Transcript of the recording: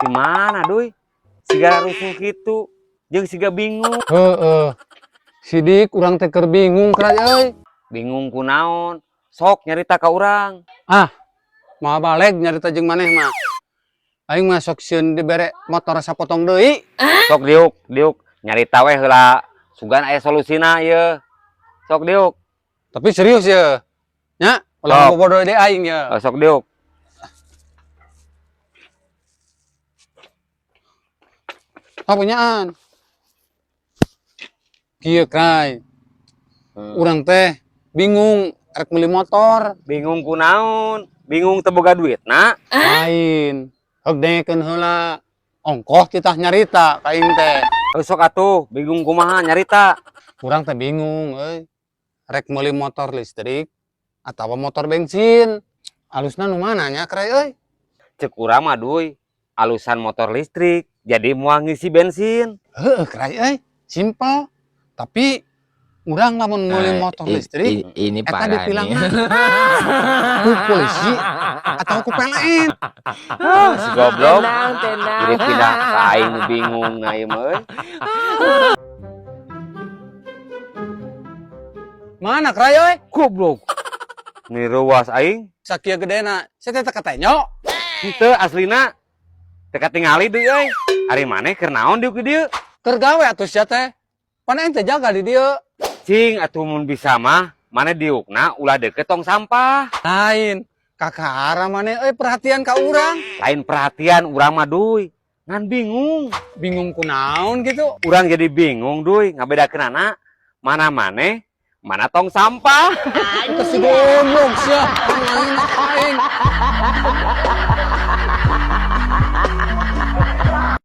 kemana duy siga rusuh gitu jeung siga bingung. Sidik urang teh keur bingung krai euy. Bingung kunaon sok nyarita ka urang. Mau balik nyarita jeung maneh mah. Aing mah sok sieun dibere motor sapotong deui. Sok diuk nyarita we heula sugan aya solusina ieu. Sok diuk. Tapi serius ya. Nya, ulah bobodoh deui aing ya. Sok diuk. Punyaan. Kieu krai. Urang teh bingung rek meuli motor. Bingung kunaon? Bingung teu boga duitna? Lain. Heug dengekeun heula ongkoh titah nyarita ka aing teh. Sok atuh, bingung kumaha nyarita. Urang teh bingung euy. Rek meuli motor listrik atawa motor bensin. Alusna nu mana nya krai euy? Cek urang mah duy, alusan motor listrik jadi moal ngisi bensin. Heeh krai euy, simpel. Tapi urang lamun meuli motor listrik ini eta parah ditilang nih. ku polisi atau ku PLN. Si goblok. Tenang. Jadi pindah ka aing bingung na ieu mah euy. Mana krai euy? Goblok. Ni ruas aing. Sakieu gedena, saya teh katenyo. Henteu aslina. Teu katingali deui euy. Ari maneh keur naon diuk di dieu? Keur gawe atuh sia teh. Pan aing teh jaga di dieu. Cing atuh mun bisa mah maneh diukna ulah deukeut tong sampah. Lain. Kakara maneh euy perhatian ka urang. Lain perhatian urang mah duy. Ngan bingung. Bingung kunaon gitu. Urang jadi bingung duy ngabedakeunana mana maneh, mana tong sampah. Itu si goblok sia. Aing.